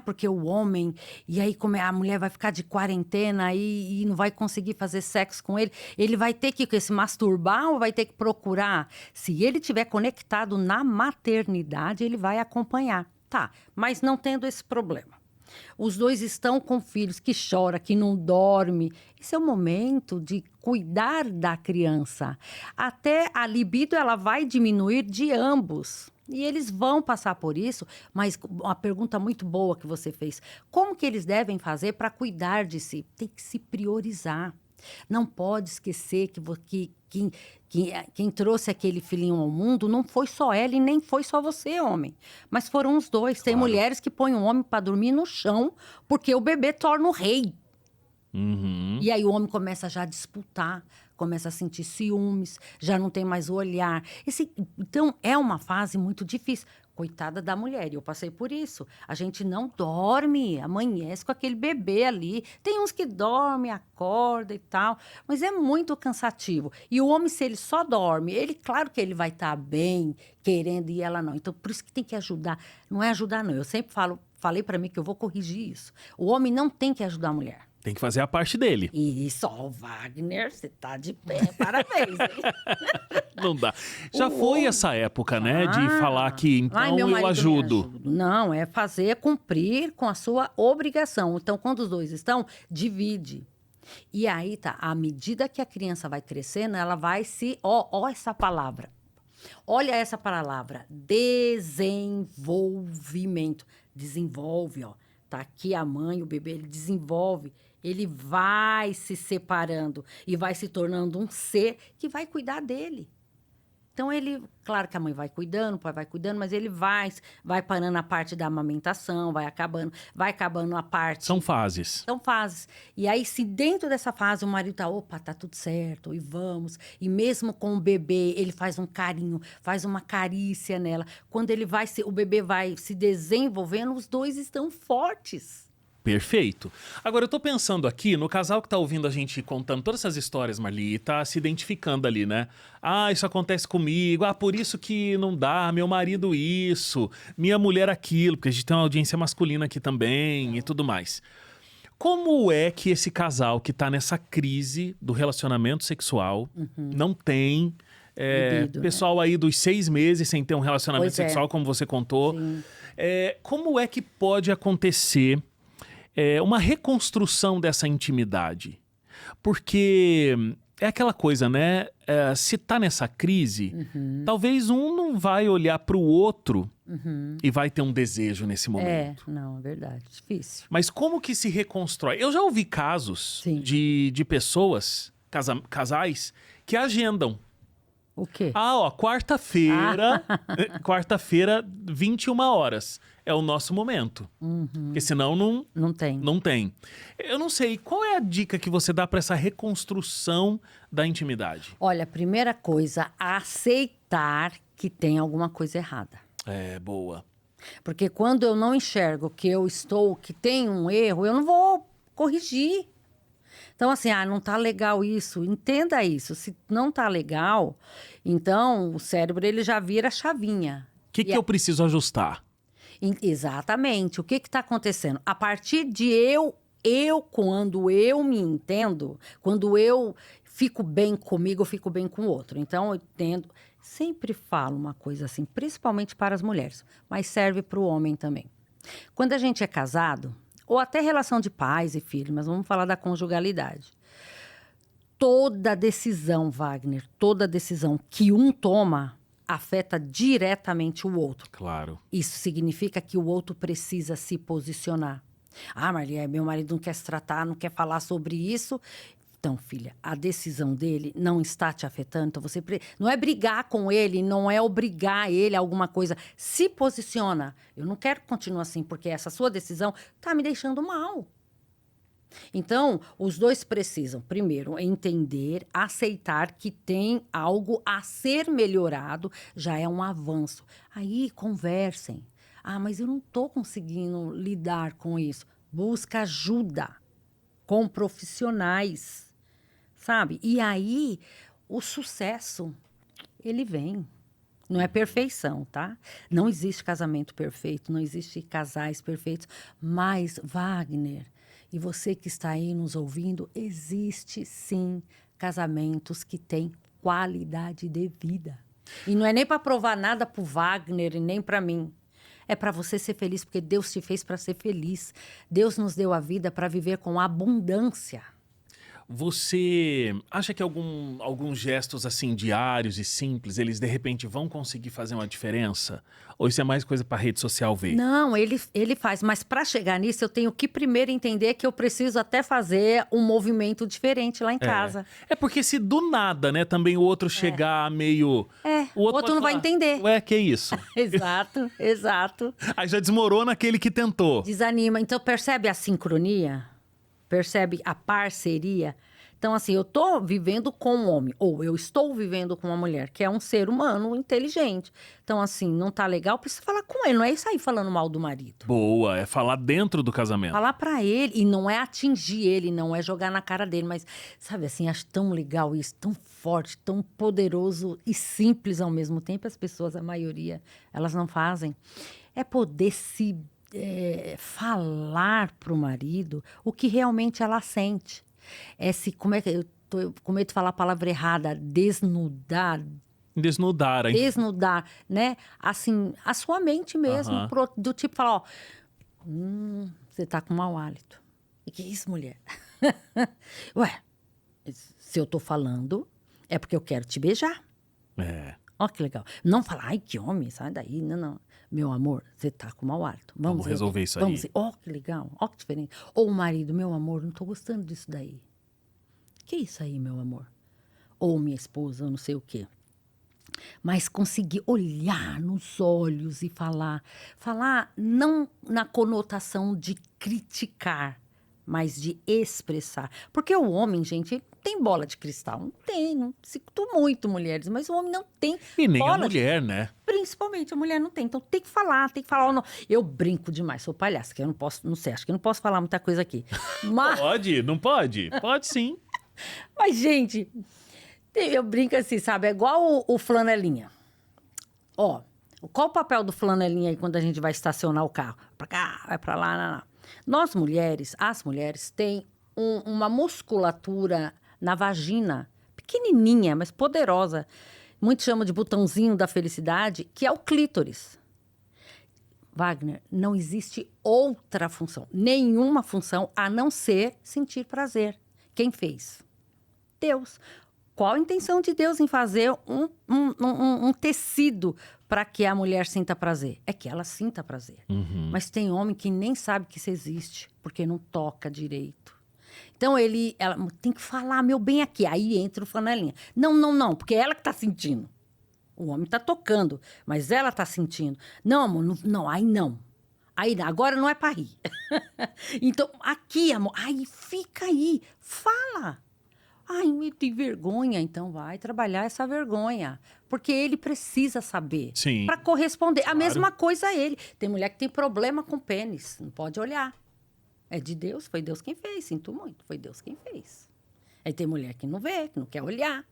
Porque o homem... E aí a mulher vai ficar de quarentena e não vai conseguir fazer sexo com ele. Ele vai ter que se masturbar ou vai ter que procurar? Se ele estiver conectado na maternidade, ele vai acompanhar. Tá, mas não tendo esse problema. Os dois estão com filhos que chora, que não dorme. Esse é o momento de cuidar da criança. Até a libido ela vai diminuir de ambos. E eles vão passar por isso, mas uma pergunta muito boa que você fez. Como que eles devem fazer para cuidar de si? Tem que se priorizar. Não pode esquecer que quem trouxe aquele filhinho ao mundo não foi só ela e nem foi só você, homem. Mas foram os dois. Tem mulheres que põem o homem para dormir no chão porque o bebê torna o rei. E aí o homem começa já a disputar, começa a sentir ciúmes, já não tem mais o olhar. Então, é uma fase muito difícil. Coitada da mulher, e eu passei por isso. A gente não dorme, amanhece com aquele bebê ali. Tem uns que dormem, acorda e tal, mas é muito cansativo. E o homem, se ele só dorme, claro que ele vai estar bem, querendo, e ela não. Então, por isso que tem que ajudar. Não é ajudar, não. Eu sempre falei para mim que eu vou corrigir isso. O homem não tem que ajudar a mulher. Tem que fazer a parte dele. Isso, Wagner, você tá de pé, parabéns, hein? Não dá. Já foi essa época, né, de falar que então eu ajudo. Não, é cumprir com a sua obrigação. Então, quando os dois estão, divide. E aí, à medida que a criança vai crescendo, ela vai ó essa palavra. Olha essa palavra, desenvolvimento. Desenvolve, ó. Tá aqui a mãe, o bebê, ele desenvolve. Ele vai se separando e vai se tornando um ser que vai cuidar dele. Então, claro que a mãe vai cuidando, o pai vai cuidando, mas ele vai parando a parte da amamentação, vai acabando a parte... São fases. São fases. E aí, se dentro dessa fase o marido tá tudo certo, e vamos. E mesmo com o bebê, ele faz um carinho, faz uma carícia nela. Quando o bebê vai se desenvolvendo, os dois estão fortes. Perfeito. Agora, eu tô pensando aqui no casal que tá ouvindo a gente contando todas essas histórias, Marli, e tá se identificando ali, né? Isso acontece comigo, por isso que não dá, meu marido isso, minha mulher aquilo, porque a gente tem uma audiência masculina aqui também e tudo mais. Como é que esse casal que tá nessa crise do relacionamento sexual não tem... Libido, pessoal aí dos 6 meses sem ter um relacionamento sexual, como você contou. Como é que pode acontecer... uma reconstrução dessa intimidade. Porque é aquela coisa, né? Se tá nessa crise, talvez um não vai olhar para o outro e vai ter um desejo nesse momento. Não, é verdade. Difícil. Mas como que se reconstrói? Eu já ouvi casos Sim. de pessoas, casais, que agendam. O quê? Quarta-feira, quarta-feira, 21 horas. É o nosso momento. Porque senão Não tem. não tem. Eu não sei, qual é a dica que você dá para essa reconstrução da intimidade? Olha, a primeira coisa, aceitar que tem alguma coisa errada. É, boa. Porque quando eu não enxergo que tem um erro, eu não vou corrigir. Então, assim, não tá legal isso. Entenda isso. Se não tá legal, então o cérebro ele já vira chavinha. O que eu preciso ajustar? Exatamente. O que está acontecendo? A partir de quando eu me entendo, quando eu fico bem comigo, eu fico bem com o outro. Então, eu entendo. Sempre falo uma coisa assim, principalmente para as mulheres, mas serve para o homem também. Quando a gente é casado, ou até relação de pais e filhos, mas vamos falar da conjugalidade. Toda decisão, Wagner, toda decisão que um toma afeta diretamente o outro. Claro. Isso significa que o outro precisa se posicionar. Marli, meu marido não quer se tratar, não quer falar sobre isso. Então, filha, a decisão dele não está te afetando. Então, não é brigar com ele, não é obrigar ele a alguma coisa. Se posiciona. Eu não quero continuar assim, porque essa sua decisão está me deixando mal. Então, os dois precisam, primeiro, entender, aceitar que tem algo a ser melhorado, já é um avanço. Aí, conversem. Mas eu não estou conseguindo lidar com isso. Busca ajuda com profissionais, sabe? E aí, o sucesso, ele vem. Não é perfeição, tá? Não existe casamento perfeito, não existe casais perfeitos. Mas, Wagner, e você que está aí nos ouvindo, existe sim casamentos que têm qualidade de vida. E não é nem para provar nada para o Wagner e nem para mim. É para você ser feliz, porque Deus te fez para ser feliz. Deus nos deu a vida para viver com abundância. Você acha que alguns gestos assim diários e simples, eles de repente vão conseguir fazer uma diferença? Ou isso é mais coisa para rede social ver? Não, ele faz. Mas para chegar nisso, eu tenho que primeiro entender que eu preciso até fazer um movimento diferente lá em casa. É porque se do nada, né, também o outro chegar meio... O outro não vai entender. Ué, que isso? Exato, exato. Aí já desmorona aquele que tentou. Desanima. Então, percebe a sincronia? Percebe a parceria? Então, assim, eu tô vivendo com um homem, ou eu estou vivendo com uma mulher, que é um ser humano inteligente. Então, assim, não tá legal, precisa falar com ele. Não é sair falando mal do marido. Boa, é falar dentro do casamento. Falar pra ele, e não é atingir ele, não é jogar na cara dele, mas, sabe assim, acho tão legal isso, tão forte, tão poderoso e simples ao mesmo tempo. As pessoas, a maioria, elas não fazem. É poder falar pro marido o que realmente ela sente. Como é que eu tô com medo de falar a palavra errada, desnudar, né? Assim, a sua mente mesmo, do tipo falar, você tá com mau hálito. E que isso, mulher? Ué, se eu tô falando, é porque eu quero te beijar. Ó, que legal. Não falar, ai, que homem, sai daí. Não. Meu amor, você tá com mau hálito. Vamos resolver isso aí. Ó, que legal. Ó, que diferente. Ou o marido, meu amor, não tô gostando disso daí. Que isso aí, meu amor? Ou minha esposa, eu não sei o quê. Mas conseguir olhar nos olhos e falar. Falar não na conotação de criticar, mas de expressar. Porque o homem, gente, tem bola de cristal. Não tem, não sinto muito, mulheres, mas o homem não tem e nem bola a mulher, né? Principalmente a mulher não tem. Então tem que falar. Não. Eu brinco demais, sou palhaça, que eu não posso, não sei, acho que eu não posso falar muita coisa aqui. Mas... Pode? Não pode? Pode sim. Mas, gente, eu brinco assim, sabe? É igual o flanelinha. Ó, qual o papel do flanelinha aí quando a gente vai estacionar o carro? Pra cá, vai pra lá, não. Nós mulheres, as mulheres, têm uma musculatura na vagina, pequenininha, mas poderosa. Muitos chamam de botãozinho da felicidade, que é o clítoris. Wagner, não existe outra função, nenhuma função, a não ser sentir prazer. Quem fez? Deus. Qual a intenção de Deus em fazer um tecido para que a mulher sinta prazer? É que ela sinta prazer. Mas tem homem que nem sabe que isso existe, porque não toca direito. Então, ela tem que falar, meu bem aqui. Aí entra o flanelinha. Não, porque é ela que está sentindo. O homem está tocando, mas ela está sentindo. Não, amor, não, aí não. Aí, agora não é para rir. Então, aqui, amor, aí fica aí, fala. Ai, me tem vergonha, então vai trabalhar essa vergonha. Porque ele precisa saber. Sim. Para corresponder. A Claro. mesma coisa ele. Tem mulher que tem problema com pênis, não pode olhar. É de Deus, foi Deus quem fez, sinto muito, foi Deus quem fez. Aí tem mulher que não vê, que não quer olhar.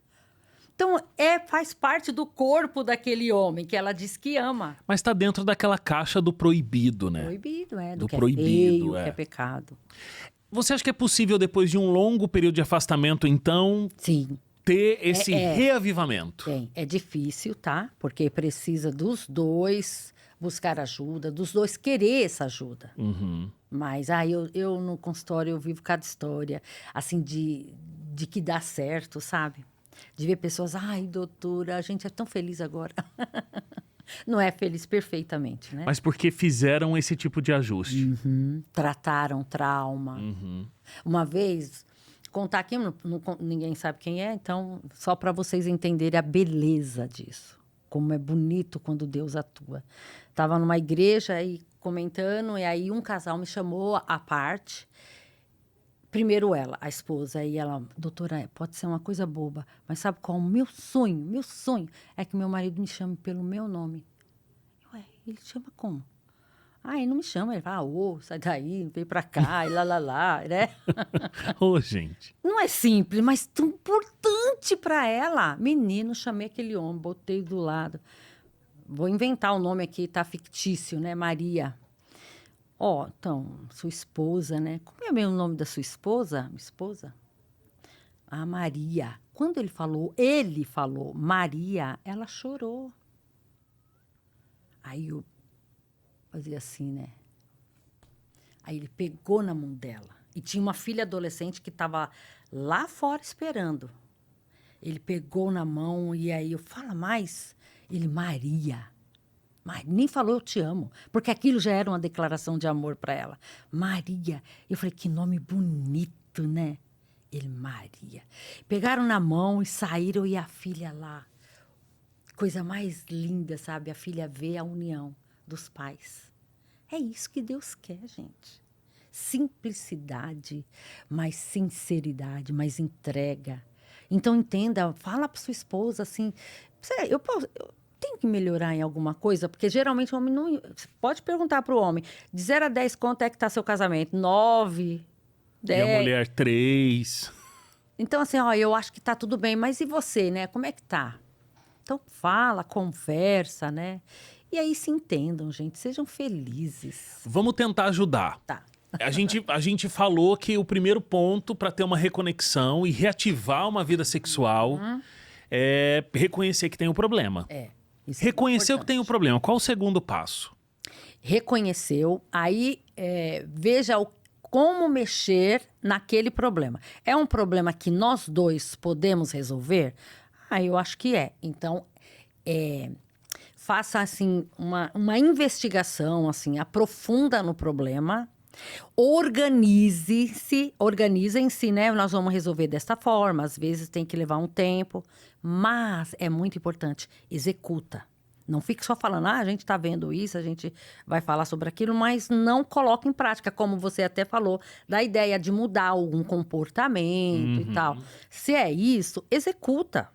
Então, faz parte do corpo daquele homem que ela diz que ama. Mas tá dentro daquela caixa do proibido, né? Proibido, Do que proibido, é feio, é. que é pecado. Você acha que é possível, depois de um longo período de afastamento, então, Sim, ter esse reavivamento? tem. É difícil, tá? Porque precisa dos dois buscar ajuda, dos dois querer essa ajuda. Mas eu no consultório eu vivo cada história, assim, de que dá certo, sabe? De ver pessoas, ai, doutora, a gente é tão feliz agora. Não é feliz perfeitamente, né? Mas porque fizeram esse tipo de ajuste. Trataram trauma. Uma vez, contar aqui, ninguém sabe quem é, então, só para vocês entenderem a beleza disso. Como é bonito quando Deus atua. Estava numa igreja aí comentando, e aí um casal me chamou à parte. Primeiro ela, a esposa, aí ela, doutora, pode ser uma coisa boba, mas sabe qual? Meu sonho é que meu marido me chame pelo meu nome. Ué, ele chama como? Ah, ele não me chama, ele fala, sai daí, vem pra cá, e lá, né? Ô, gente. Não é simples, mas tão importante pra ela. Menino, chamei aquele homem, botei do lado. Vou inventar o nome aqui, tá fictício, né? Maria. Então, sua esposa, né? Como é mesmo o nome da sua esposa? Minha esposa? A Maria. Quando ele falou Maria, ela chorou. Aí eu fazia assim, né? Aí ele pegou na mão dela. E tinha uma filha adolescente que estava lá fora esperando. Ele pegou na mão e aí eu, fala mais. Ele, Maria. Mas nem falou eu te amo, porque aquilo já era uma declaração de amor para ela. Maria. Eu falei, que nome bonito, né? Ele, Maria. Pegaram na mão e saíram e a filha lá. Coisa mais linda, sabe? A filha vê a união dos pais. É isso que Deus quer, gente. Simplicidade, mais sinceridade, mais entrega. Então, entenda, fala para sua esposa assim, eu tenho que melhorar em alguma coisa? Porque geralmente o homem não... Você pode perguntar para o homem, de 0 a 10, quanto é que está seu casamento? 9, 10. E a mulher, 3. Então, assim, eu acho que está tudo bem, mas e você, né? Como é que tá? Então, fala, conversa, né? E aí se entendam, gente, sejam felizes. Vamos tentar ajudar. Tá. A gente falou que o primeiro ponto para ter uma reconexão e reativar uma vida sexual é reconhecer que tem um problema. Isso é Reconhecer que importante. tem um problema. Qual o segundo passo? Reconheceu, aí veja como mexer naquele problema. É um problema que nós dois podemos resolver? Eu acho que é. Então, faça assim uma investigação, assim, aprofunda no problema, organizem-se, né? Nós vamos resolver desta forma, às vezes tem que levar um tempo, mas é muito importante, executa. Não fique só falando, a gente está vendo isso, a gente vai falar sobre aquilo, mas não coloque em prática, como você até falou, da ideia de mudar algum comportamento e tal. Se é isso, executa,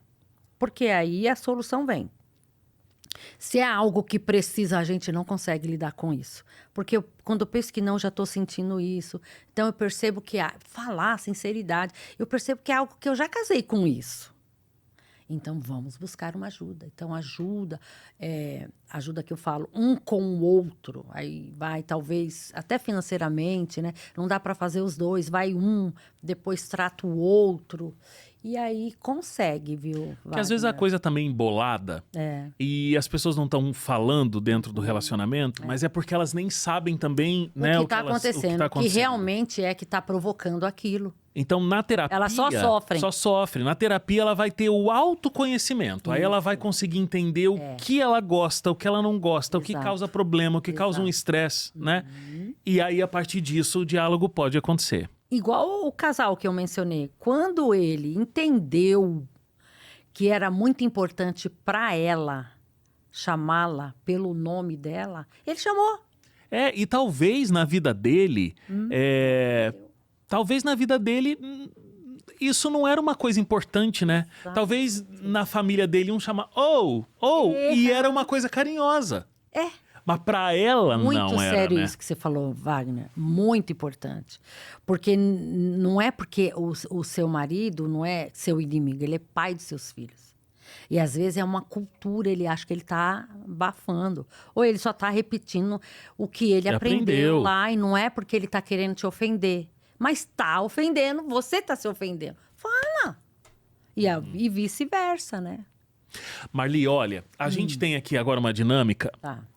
porque aí a solução vem. Se é algo que precisa, a gente não consegue lidar com isso. Porque quando eu penso que não, já estou sentindo isso. Então, eu percebo que falar, sinceridade, eu percebo que é algo que eu já casei com isso. Então, vamos buscar uma ajuda. Então, ajuda que eu falo, um com o outro. Aí vai, talvez, até financeiramente, né? Não dá para fazer os dois. Vai um, depois trata o outro. E aí, consegue, viu? Porque às vezes a coisa tá meio embolada e as pessoas não estão falando dentro do relacionamento, mas é porque elas nem sabem também, né, o que está acontecendo. Que realmente é que está provocando aquilo. Então, na terapia... Ela só sofre. Só sofre. Na terapia, ela vai ter o autoconhecimento. Aí ela vai conseguir entender o que ela gosta, o que ela não gosta, o que causa problema, o que causa um estresse, né? E aí, a partir disso, o diálogo pode acontecer. Igual o casal que eu mencionei. Quando ele entendeu que era muito importante para ela chamá-la pelo nome dela, ele chamou. E talvez na vida dele... Talvez na vida dele... Isso não era uma coisa importante, né? Talvez na família dele chama e era uma coisa carinhosa. Mas pra ela Muito não era, sério né? isso que você falou, Wagner. Muito importante. Porque não é porque o seu marido não é seu inimigo, ele é pai dos seus filhos. E às vezes é uma cultura, ele acha que ele está abafando. Ou ele só está repetindo o que ele aprendeu lá, e não é porque ele está querendo te ofender. Mas está ofendendo, você está se ofendendo. Fala! E vice-versa, né? Marli, olha, a gente tem aqui agora uma dinâmica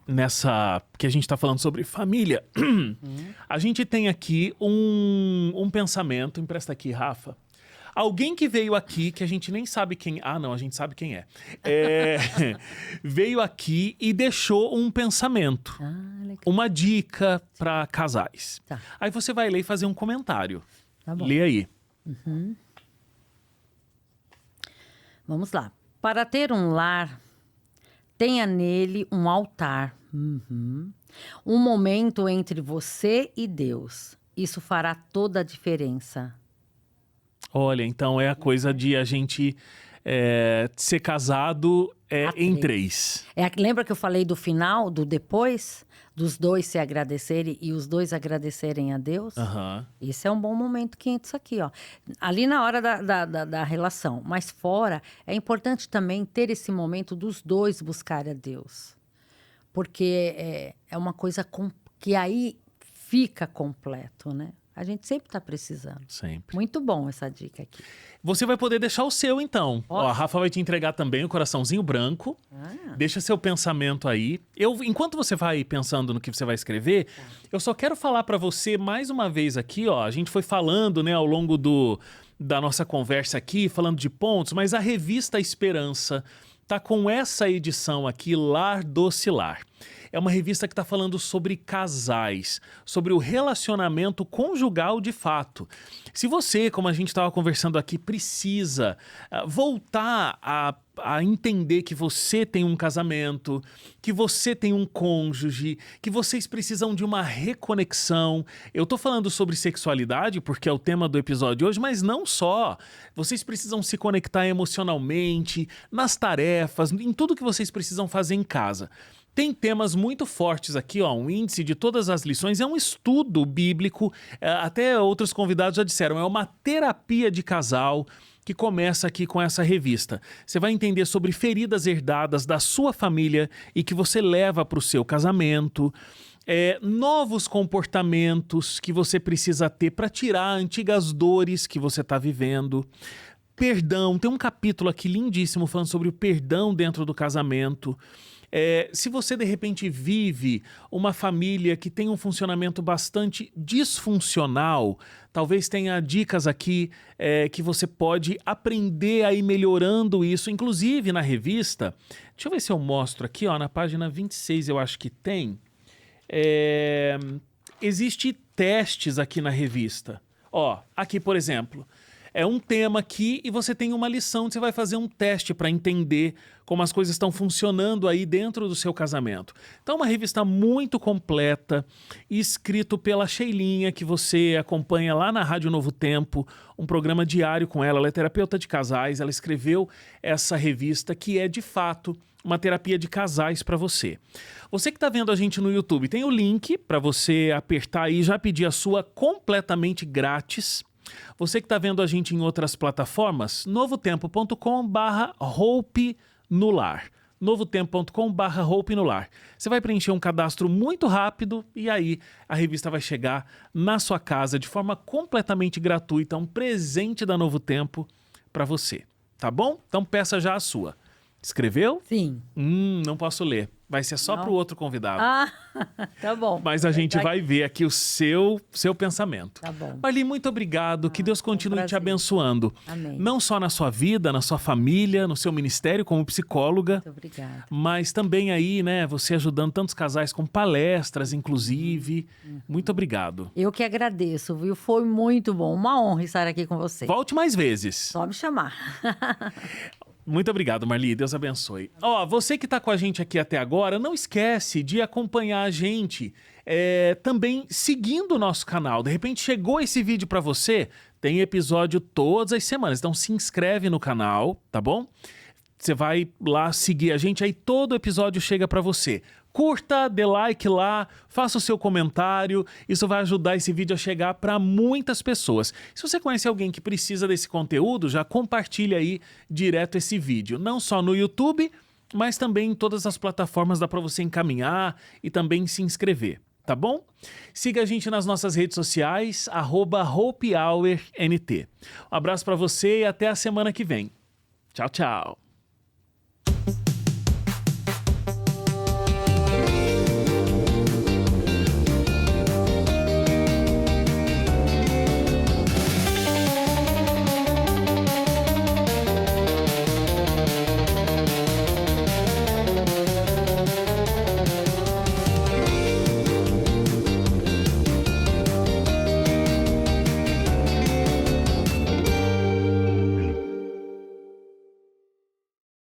nessa... que a gente está falando sobre família. A gente tem aqui um pensamento, empresta aqui, Rafa. Alguém que veio aqui, que a gente nem sabe quem... Ah, não, a gente sabe quem é. Veio aqui e deixou um pensamento. Uma dica para casais. Aí você vai ler e fazer um comentário. Tá bom. Lê aí. Vamos lá. Para ter um lar, tenha nele um altar. Um momento entre você e Deus. Isso fará toda a diferença. Olha, então é a coisa de a gente ser casado em três. Lembra que eu falei do final, do depois? Dos dois se agradecerem e os dois agradecerem a Deus? Esse é um bom momento que entra isso aqui, ó. Ali na hora da relação. Mas fora, é importante também ter esse momento dos dois buscarem a Deus. Porque é uma coisa que aí fica completo, né? A gente sempre está precisando. Sempre. Muito bom essa dica aqui. Você vai poder deixar o seu, então. Ó, a Rafa vai te entregar também o coraçãozinho branco. Deixa seu pensamento aí. Enquanto você vai pensando no que você vai escrever, eu só quero falar para você mais uma vez aqui, ó. A gente foi falando, né, ao longo da nossa conversa aqui, falando de pontos, mas a revista Esperança tá com essa edição aqui, Lar Doce Lar. É uma revista que está falando sobre casais, sobre o relacionamento conjugal de fato. Se você, como a gente estava conversando aqui, precisa voltar a entender que você tem um casamento, que você tem um cônjuge, que vocês precisam de uma reconexão. Eu tô falando sobre sexualidade porque é o tema do episódio de hoje, mas não só. Vocês precisam se conectar emocionalmente, nas tarefas, em tudo que vocês precisam fazer em casa. Tem temas muito fortes aqui, ó, um índice de todas as lições, é um estudo bíblico, até outros convidados já disseram, é uma terapia de casal que começa aqui com essa revista. Você vai entender sobre feridas herdadas da sua família e que você leva para o seu casamento, novos comportamentos que você precisa ter para tirar antigas dores que você está vivendo. Perdão, tem um capítulo aqui lindíssimo falando sobre o perdão dentro do casamento. Se você de repente vive uma família que tem um funcionamento bastante disfuncional, talvez tenha dicas aqui que você pode aprender a ir melhorando isso, inclusive na revista. Deixa eu ver se eu mostro aqui, ó, na página 26 eu acho que tem. Existe testes aqui na revista. Ó, aqui por exemplo, é um tema aqui e você tem uma lição, você vai fazer um teste para entender como as coisas estão funcionando aí dentro do seu casamento. Então, uma revista muito completa, escrito pela Sheilinha, que você acompanha lá na Rádio Novo Tempo, um programa diário com ela. Ela é terapeuta de casais, ela escreveu essa revista que é, de fato, uma terapia de casais para você. Você que está vendo a gente no YouTube, tem o link para você apertar aí e já pedir a sua completamente grátis. Você que está vendo a gente em outras plataformas, novotempo.com/Hope no Lar. novotempo.com/Hope no Lar. Você vai preencher um cadastro muito rápido e aí a revista vai chegar na sua casa de forma completamente gratuita, um presente da Novo Tempo para você, tá bom? Então peça já a sua. Escreveu? Sim. Não posso ler. Vai ser só Não? pro outro convidado. Ah, tá bom. Mas a gente Tá- vai ver aqui o seu pensamento. Tá bom. Marli, muito obrigado. Que Deus continue te prazer. abençoando. Amém. Não só na sua vida, na sua família, no seu ministério como psicóloga, Muito obrigada. mas também aí, né, você ajudando tantos casais com palestras, inclusive. Muito obrigado. Eu que agradeço, viu? Foi muito bom. Uma honra estar aqui com você. Volte mais vezes. Só me chamar. Muito obrigado, Marli. Deus abençoe. Ó, você que tá com a gente aqui até agora, não esquece de acompanhar a gente também seguindo o nosso canal. De repente chegou esse vídeo pra você, tem episódio todas as semanas. Então se inscreve no canal, tá bom? Você vai lá seguir a gente, aí todo episódio chega pra você. Curta, dê like lá, faça o seu comentário. Isso vai ajudar esse vídeo a chegar para muitas pessoas. Se você conhece alguém que precisa desse conteúdo, já compartilha aí direto esse vídeo. Não só no YouTube, mas também em todas as plataformas dá para você encaminhar e também se inscrever, tá bom? Siga a gente nas nossas redes sociais, @HopeHourNT. Um abraço para você e até a semana que vem. Tchau, tchau.